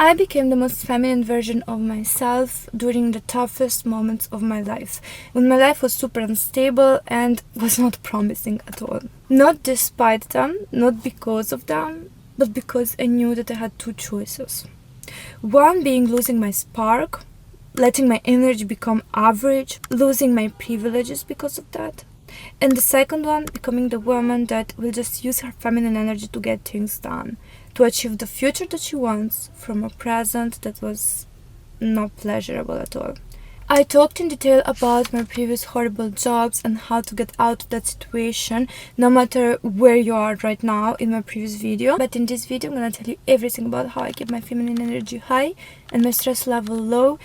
I became the most feminine version of myself during the toughest moments of my life, when my life was super unstable and was not promising at all. Not despite them, not because of them, but because I knew that I had two choices. One being losing my spark, letting my energy become average, losing my privileges because of that. And the second one, becoming the woman that will just use her feminine energy to get things done, to achieve the future that she wants from a present that was not pleasurable at all. I talked in detail about my previous horrible jobs and how to get out of that situation, no matter where you are right now, in my previous video. But in this video, I'm gonna tell you everything about how I keep my feminine energy high and my stress level low,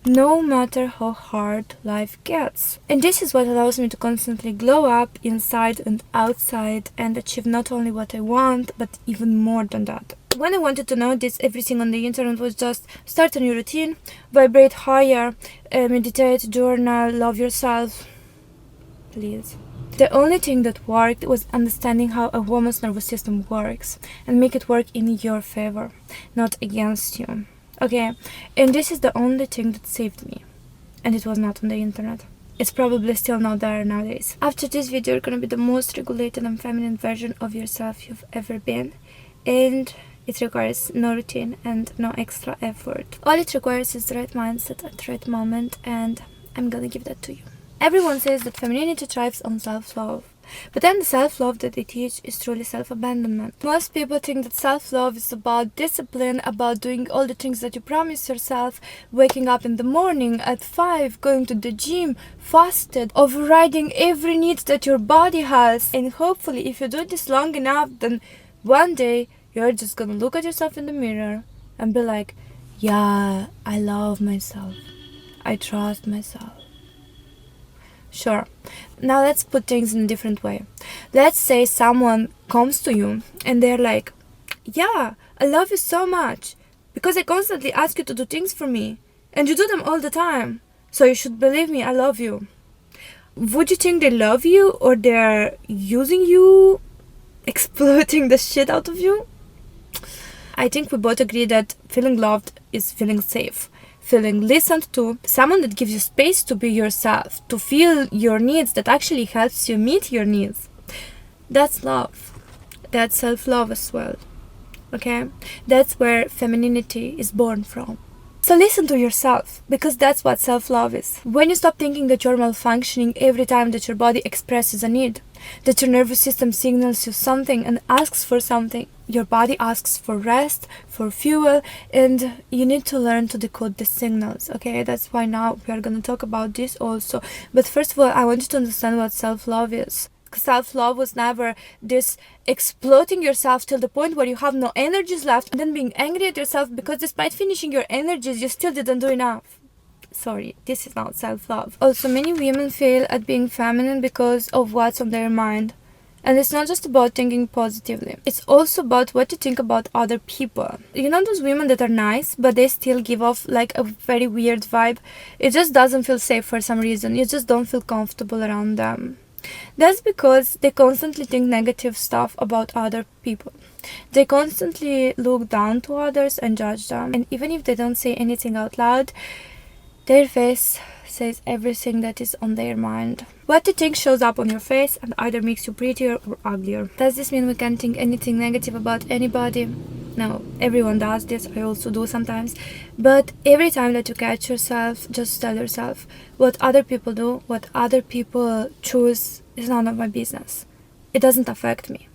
no matter how hard life gets. And this is what allows me to constantly glow up inside and outside and achieve not only what I want, but even more than that. When I wanted to know this, everything on the internet was just start a new routine, vibrate higher, meditate, journal, love yourself. Please. The only thing that worked was understanding how a woman's nervous system works and make it work in your favor, not against you. Okay, and this is the only thing that saved me, and it was not on the internet. It's probably still not there nowadays. After this video, you're gonna be the most regulated and feminine version of yourself you've ever been, and it requires no routine and no extra effort. All it requires is the right mindset at the right moment, and I'm gonna give that to you. Everyone says that femininity thrives on self-love. But then the self-love that they teach is truly self-abandonment. Most people think that self-love is about discipline, about doing all the things that you promise yourself, waking up in the morning at 5, going to the gym, fasted, overriding every need that your body has. And hopefully if you do this long enough, then one day you're just gonna look at yourself in the mirror and be like, yeah, I love myself. I trust myself. Sure. Now let's put things in a different way. Let's say someone comes to you and they're like, yeah, I love you so much because I constantly ask you to do things for me and you do them all the time. So you should believe me, I love you. Would you think they love you or they're using you, exploiting the shit out of you? I think we both agree that feeling loved is feeling safe. Feeling listened to, someone that gives you space to be yourself, to feel your needs, that actually helps you meet your needs. That's love. That's self-love as well. Okay? That's where femininity is born from. So listen to yourself, because that's what self-love is. When you stop thinking that you're malfunctioning every time that your body expresses a need, that your nervous system signals you something and asks for something, your body asks for rest, for fuel, and you need to learn to decode the signals, okay? That's why now we are going to talk about this also. But first of all, I want you to understand what self-love is. Self-love was never this exploiting yourself till the point where you have no energies left and then being angry at yourself because despite finishing your energies, you still didn't do enough. Sorry, this is not self-love. Also, many women fail at being feminine because of what's on their mind. And it's not just about thinking positively. It's also about what you think about other people. You know those women that are nice, but they still give off like a very weird vibe? It just doesn't feel safe for some reason. You just don't feel comfortable around them. That's because they constantly think negative stuff about other people. They constantly look down to others and judge them. And even if they don't say anything out loud, their face says everything that is on their mind. What you think shows up on your face and either makes you prettier or uglier. Does this mean we can't think anything negative about anybody? No, everyone does this. I also do sometimes. But every time that you catch yourself, just tell yourself, what other people do, what other people choose is none of my business. It doesn't affect me.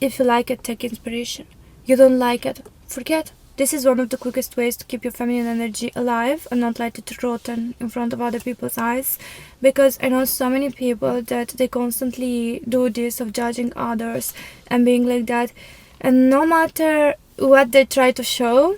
If you like it, take inspiration. You don't like it, forget. This is one of the quickest ways to keep your feminine energy alive and not let it rotten in front of other people's eyes. Because I know so many people that they constantly do this of judging others and being like that. And no matter what they try to show,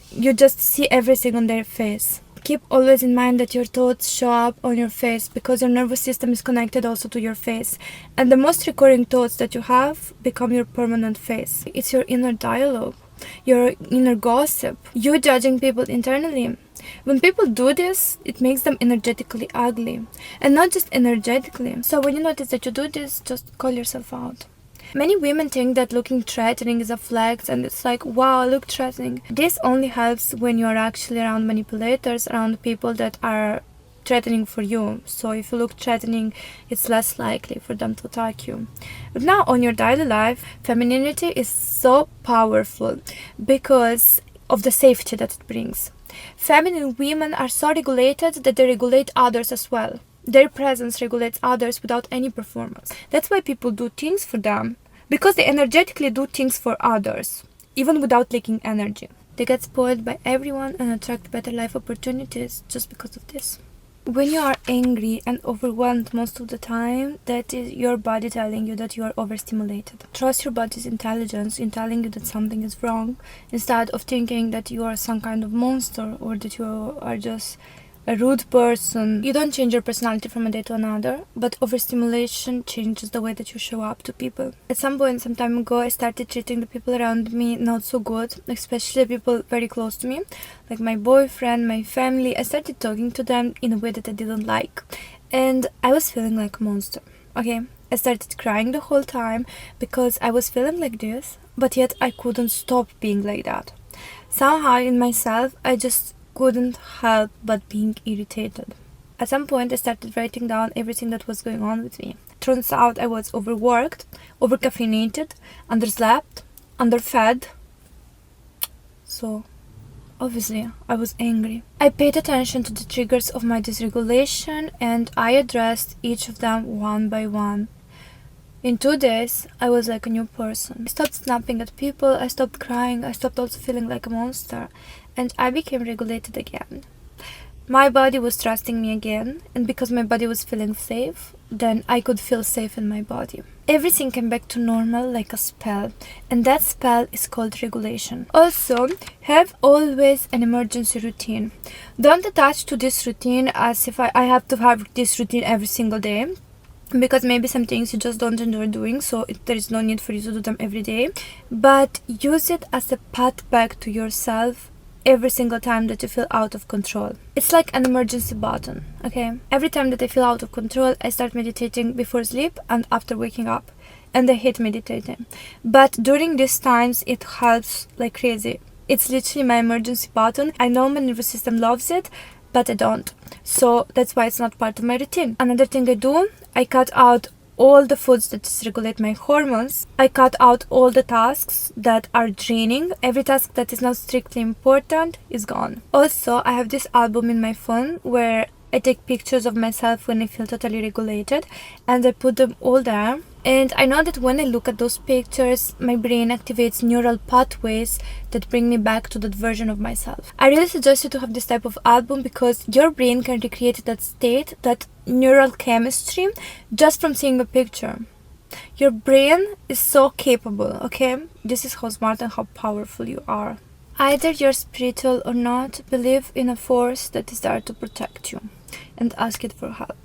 you just see everything on their face. Keep always in mind that your thoughts show up on your face because your nervous system is connected also to your face. And the most recurring thoughts that you have become your permanent face. It's your inner dialogue. Your inner gossip, you judging people internally. When people do this, it makes them energetically ugly, and not just energetically. So when you notice that you do this, just call yourself out. Many women think that looking threatening is a flex, and it's like, wow, look threatening. This only helps when you are actually around manipulators, around people that are threatening for you. So if you look threatening, it's less likely for them to attack you. But now on your daily life, femininity is so powerful because of the safety that it brings. Feminine women are so regulated that they regulate others as well. Their presence regulates others without any performance. That's why people do things for them, because they energetically do things for others, even without leaking energy. They get spoiled by everyone and attract better life opportunities just because of this. When you are angry and overwhelmed most of the time, that is your body telling you that you are overstimulated. Trust your body's intelligence in telling you that something is wrong, instead of thinking that you are some kind of monster or that you are just a rude person. You don't change your personality from a day to another, but overstimulation changes the way that you show up to people. At some point, some time ago, I started treating the people around me not so good, especially people very close to me, like my boyfriend, my family. I started talking to them in a way that I didn't like, and I was feeling like a monster. Okay, I started crying the whole time because I was feeling like this, but yet I couldn't stop being like that. Somehow in myself, I just couldn't help but being irritated. At some point, I started writing down everything that was going on with me. Turns out I was overworked, overcaffeinated, underslept, underfed. So, obviously, I was angry. I paid attention to the triggers of my dysregulation and I addressed each of them one by one. In 2 days, I was like a new person. I stopped snapping at people, I stopped crying, I stopped also feeling like a monster, and I became regulated again. My body was trusting me again, and because my body was feeling safe, then I could feel safe in my body. Everything came back to normal like a spell, and that spell is called regulation. Also, have always an emergency routine. Don't attach to this routine as if I have to have this routine every single day, because maybe some things you just don't enjoy doing, so there is no need for you to do them every day, but use it as a path back to yourself every single time that you feel out of control. It's like an emergency button, okay? Every time that I feel out of control, I start meditating before sleep and after waking up, and I hate meditating, but during these times it helps like crazy. It's literally my emergency button. I know my nervous system loves it, but I don't. So that's why it's not part of my routine. Another thing I do, I cut out all the foods that dysregulate my hormones. I cut out all the tasks that are draining. Every task that is not strictly important is gone. Also, I have this album in my phone where I take pictures of myself when I feel totally regulated, and I put them all there. And I know that when I look at those pictures, my brain activates neural pathways that bring me back to that version of myself. I really suggest you to have this type of album because your brain can recreate that state, that neural chemistry, just from seeing a picture. Your brain is so capable, okay? This is how smart and how powerful you are. Either you're spiritual or not, believe in a force that is there to protect you and ask it for help.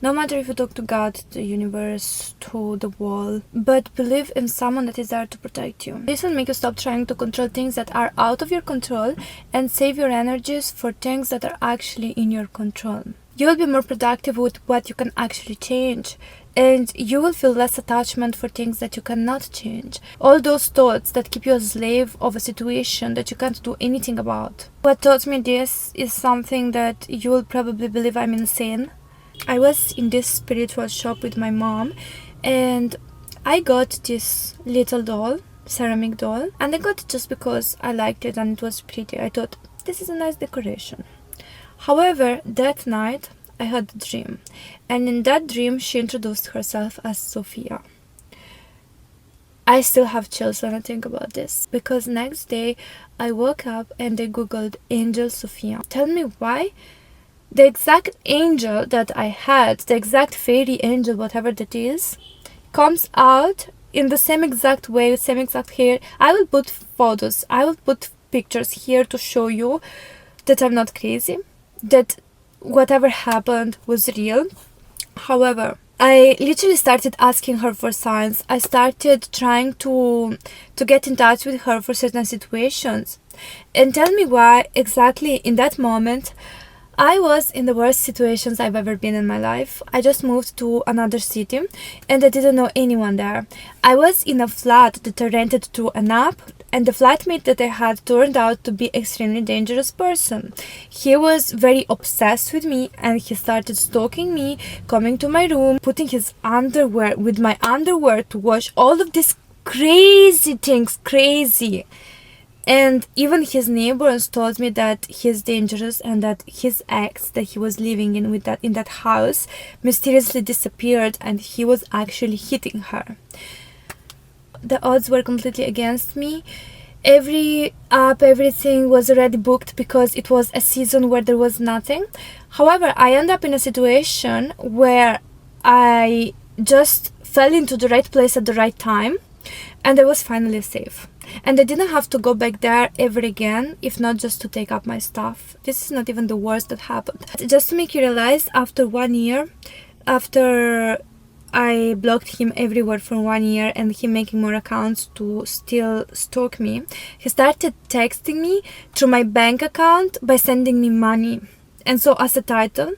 No matter if you talk to God, the universe, to the wall, but believe in someone that is there to protect you. This will make you stop trying to control things that are out of your control and save your energies for things that are actually in your control. You will be more productive with what you can actually change, and you will feel less attachment for things that you cannot change. All those thoughts that keep you a slave of a situation that you can't do anything about. What taught me this is something that you will probably believe I'm insane. I was in this spiritual shop with my mom, and I got this little doll, ceramic doll, and I got it just because I liked it and it was pretty. I thought, this is a nice decoration. However, that night I had a dream, and in that dream she introduced herself as Sophia. I still have chills when I think about this, because next day I woke up and I googled Angel Sophia. Tell me why the exact angel that I had, the exact fairy angel, whatever that is, comes out in the same exact way, with same exact hair. I will put photos, I will put pictures here to show you that I'm not crazy, that whatever happened was real. However, I literally started asking her for signs. I started trying to get in touch with her for certain situations. And tell me why exactly in that moment I was in the worst situations I've ever been in my life. I just moved to another city and I didn't know anyone there. I was in a flat that I rented to an app, and the flatmate that I had turned out to be extremely dangerous person. He was very obsessed with me and he started stalking me, coming to my room, putting his underwear with my underwear to wash, all of these crazy things, crazy. And even his neighbors told me that he's dangerous and that his ex that he was living in that house mysteriously disappeared and he was actually hitting her. The odds were completely against me. Every app, everything was already booked because it was a season where there was nothing. However, I ended up in a situation where I just fell into the right place at the right time and I was finally safe. And I didn't have to go back there ever again, if not just to take up my stuff. This is not even the worst that happened. Just to make you realize, after 1 year, after I blocked him everywhere for 1 year and him making more accounts to still stalk me, he started texting me through my bank account by sending me money. And so as a title,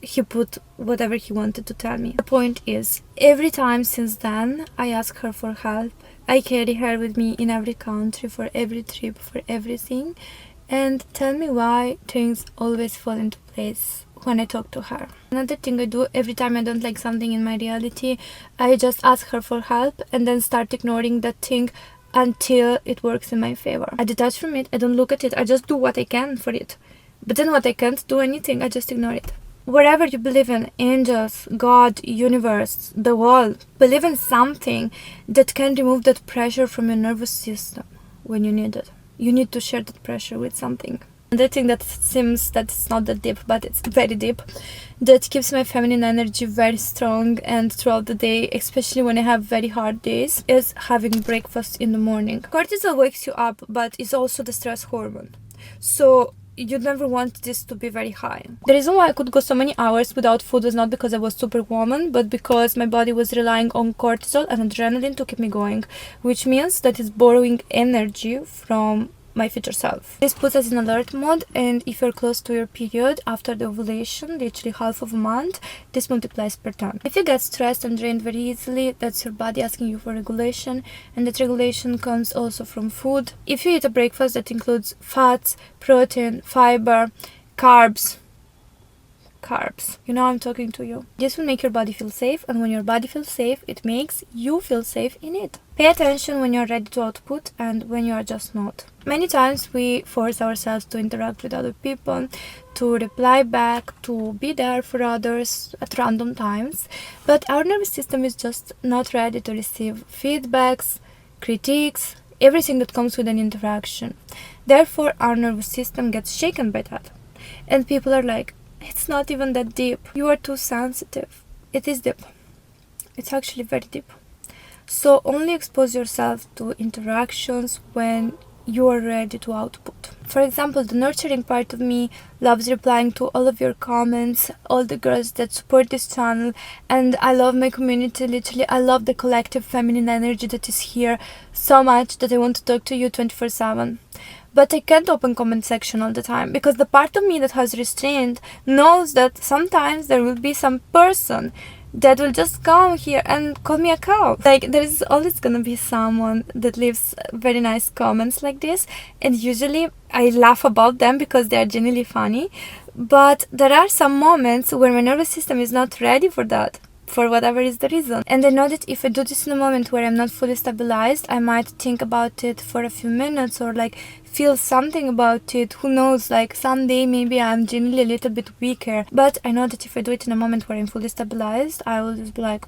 he put whatever he wanted to tell me. The point is, every time since then, I ask her for help. I carry her with me in every country, for every trip, for everything. And tell me why things always fall into place when I talk to her. Another thing I do every time I don't like something in my reality, I just ask her for help and then start ignoring that thing until it works in my favor. I detach from it, I don't look at it, I just do what I can for it. But then what I can't do anything, I just ignore it. Wherever you believe in, angels, God, universe, the world, believe in something that can remove that pressure from your nervous system when you need it. You need to share that pressure with something. And I think that seems that it's not that deep, but it's very deep. That keeps my feminine energy very strong and throughout the day, especially when I have very hard days, is having breakfast in the morning. Cortisol wakes you up, but it's also the stress hormone. So you never want this to be very high. The reason why I could go so many hours without food was not because I was superwoman, but because my body was relying on cortisol and adrenaline to keep me going, which means that it's borrowing energy from my future self. This puts us in alert mode, and if you're close to your period after the ovulation, literally half of a month, this multiplies per 10. If you get stressed and drained very easily, that's your body asking you for regulation, and that regulation comes also from food. If you eat a breakfast that includes fats, protein, fiber, carbs, you know I'm talking to you. This will make your body feel safe, and when your body feels safe, it makes you feel safe in it. Pay attention when you're ready to output and when you're just not. Many times we force ourselves to interact with other people, to reply back, to be there for others at random times, but our nervous system is just not ready to receive feedbacks, critiques, everything that comes with an interaction. Therefore, our nervous system gets shaken by that. And people are like, it's not even that deep. You are too sensitive. It is deep. It's actually very deep. So only expose yourself to interactions when you are ready to output. For example, the nurturing part of me loves replying to all of your comments, all the girls that support this channel, and I love my community. Literally, I love the collective feminine energy that is here so much that I want to talk to you 24/7. But I can't open comment section all the time because the part of me that has restraint knows that sometimes there will be some person that will just come here and call me a cow. Like, there is always gonna be someone that leaves very nice comments like this, and usually I laugh about them because they are genuinely funny. But there are some moments where my nervous system is not ready for that, for whatever is the reason. And I know that if I do this in a moment where I'm not fully stabilized, I might think about it for a few minutes or like feel something about it. Who knows, like someday maybe I'm genuinely a little bit weaker. But I know that if I do it in a moment where I'm fully stabilized, I will just be like,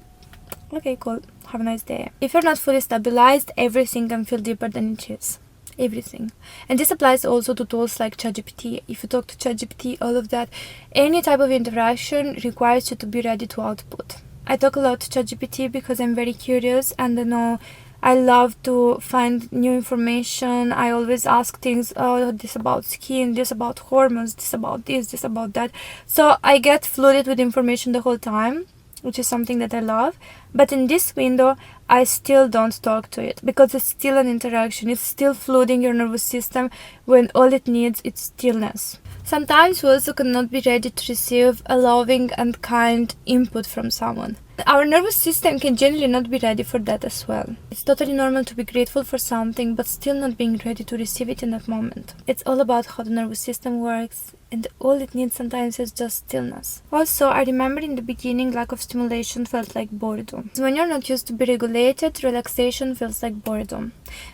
okay, cool, have a nice day. If you're not fully stabilized, everything can feel deeper than it is. Everything. And this applies also to tools like ChatGPT. If you talk to ChatGPT, all of that, any type of interaction requires you to be ready to output. I talk a lot to ChatGPT because I'm very curious and I know I love to find new information. I always ask things, oh, this about skin, this about hormones, this about this, this about that. So I get flooded with information the whole time, which is something that I love. But in this window, I still don't talk to it because it's still an interaction. It's still flooding your nervous system when all it needs is stillness. Sometimes we also cannot be ready to receive a loving and kind input from someone. Our nervous system can generally not be ready for that as well. It's totally normal to be grateful for something but still not being ready to receive it in that moment. It's all about how the nervous system works, and all it needs sometimes is just stillness. Also, I remember in the beginning lack of stimulation felt like boredom. When you're not used to be regulated, relaxation feels like boredom.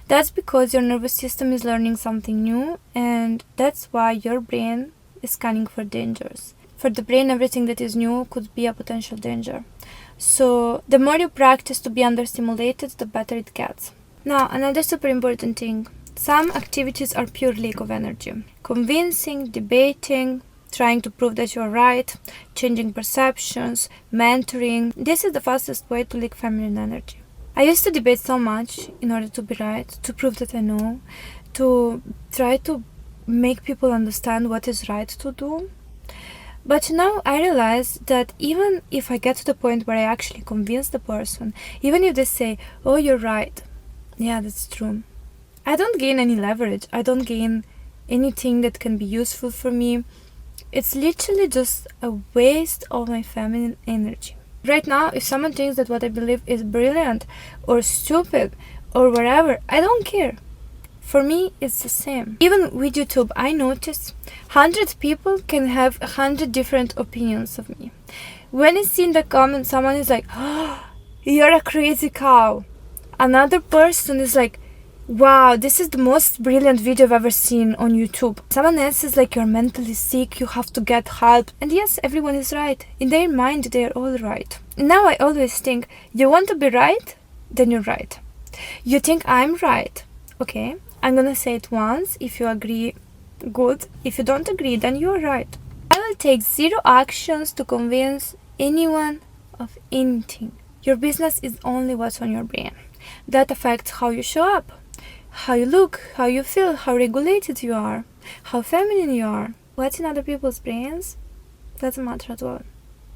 That's because your nervous system is learning something new, and that's why your brain is scanning for dangers. For the brain, everything that is new could be a potential danger. So the more you practice to be understimulated, the better it gets. Now, another super important thing. Some activities are pure leak of energy. Convincing, debating, trying to prove that you're right, changing perceptions, mentoring. This is the fastest way to leak feminine energy. I used to debate so much in order to be right, to prove that I know, to try to make people understand what is right to do. But now I realize that even if I get to the point where I actually convince the person, even if they say, oh, you're right, yeah, that's true, I don't gain any leverage. I don't gain anything that can be useful for me. It's literally just a waste of my feminine energy. Right now, if someone thinks that what I believe is brilliant or stupid or whatever, I don't care. For me, it's the same. Even with YouTube, I notice 100 people can have 100 different opinions of me. When I see in the comments, someone is like, oh, you're a crazy cow. Another person is like, wow, this is the most brilliant video I've ever seen on YouTube. Someone else is like, you're mentally sick, you have to get help. And yes, everyone is right. In their mind, they're all right. Now I always think, you want to be right? Then you're right. You think I'm right? Okay, I'm gonna say it once. If you agree, good. If you don't agree, then you're right. I will take 0 actions to convince anyone of anything. Your business is only what's on your brain. That affects how you show up, how you look, how you feel, how regulated you are, how feminine you are. What's in other people's brains doesn't matter at all.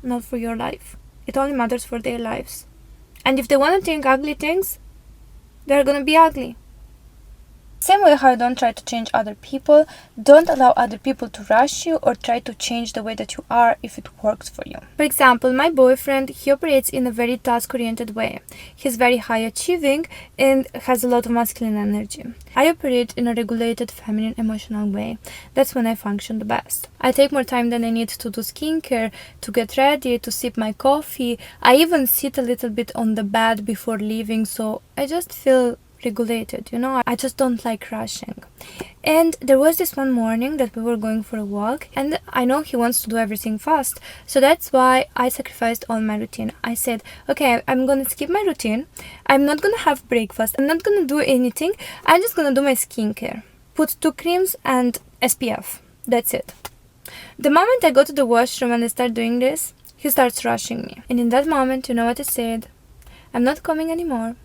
Not for your life. It only matters for their lives. And if they want to think ugly things, they're gonna be ugly. Same way how you don't try to change other people, don't allow other people to rush you or try to change the way that you are if it works for you. For example, my boyfriend, he operates in a very task-oriented way. He's very high achieving and has a lot of masculine energy. I operate in a regulated feminine emotional way. That's when I function the best. I take more time than I need to do skincare, to get ready, to sip my coffee. I even sit a little bit on the bed before leaving, so I just feel regulated, I just don't like rushing. And there was this one morning that we were going for a walk, and I know he wants to do everything fast, so that's why I sacrificed all my routine. I said, okay, I'm gonna skip my routine, I'm not gonna have breakfast, I'm not gonna do anything, I'm just gonna do my skincare, put 2 creams and SPF, that's it. The moment I go to the washroom and I start doing this, he starts rushing me, and in that moment, you know what I said? I'm not coming anymore.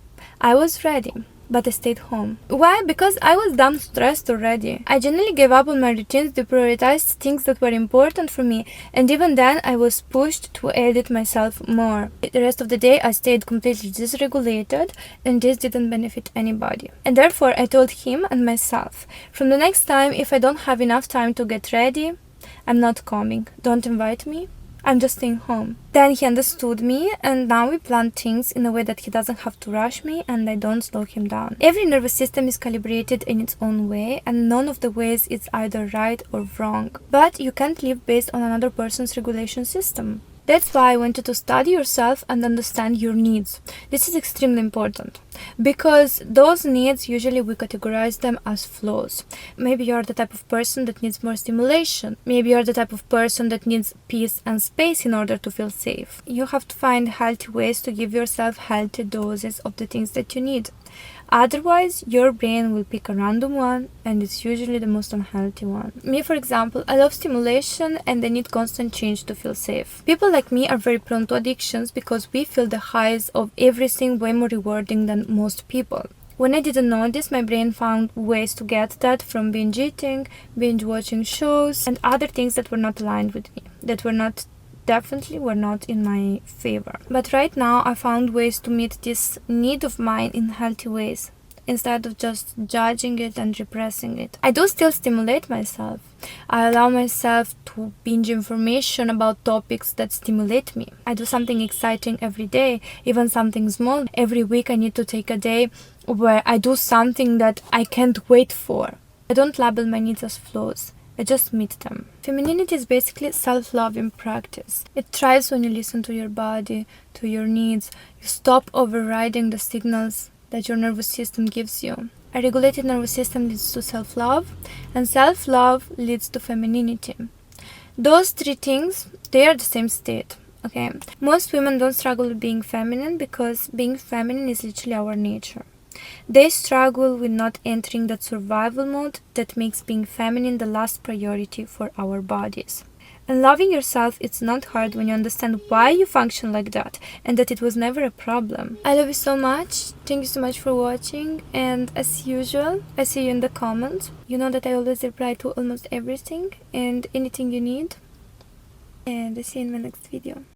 I was ready, but I stayed home. Why? Because I was damn stressed already. I generally gave up on my routines, deprioritized things that were important for me, and even then I was pushed to edit myself more. The rest of the day I stayed completely dysregulated, and this didn't benefit anybody. And therefore I told him and myself, from the next time, if I don't have enough time to get ready, I'm not coming. Don't invite me. I'm just staying home. Then he understood me, and now we plan things in a way that he doesn't have to rush me and I don't slow him down. Every nervous system is calibrated in its own way, and none of the ways is either right or wrong. But you can't live based on another person's regulation system. That's why I want you to study yourself and understand your needs. This is extremely important because those needs, usually we categorize them as flaws. Maybe you're the type of person that needs more stimulation. Maybe you're the type of person that needs peace and space in order to feel safe. You have to find healthy ways to give yourself healthy doses of the things that you need. Otherwise, your brain will pick a random one, and it's usually the most unhealthy one. Me, for example, I love stimulation and I need constant change to feel safe. People like me are very prone to addictions because we feel the highs of everything way more rewarding than most people. When I didn't know this, my brain found ways to get that from binge eating, binge watching shows, and other things that were not aligned with me, that definitely were not in my favor. But right now I found ways to meet this need of mine in healthy ways. instead of just judging it and repressing it. I do still stimulate myself. I allow myself to binge information about topics that stimulate me. I do something exciting every day, even something small. Every week I need to take a day where I do something that I can't wait for. I don't label my needs as flaws. I just meet them. Femininity is basically self-love in practice. It thrives when you listen to your body, to your needs. You stop overriding the signals that your nervous system gives you. A regulated nervous system leads to self-love, and self-love leads to femininity. Those three things, they are the same state. Okay? Most women don't struggle with being feminine because being feminine is literally our nature. They struggle with not entering that survival mode that makes being feminine the last priority for our bodies. And loving yourself, it's not hard when you understand why you function like that and that it was never a problem. I love you so much. Thank you so much for watching. And as usual, I see you in the comments. You know that I always reply to almost everything and anything you need. And I see you in my next video.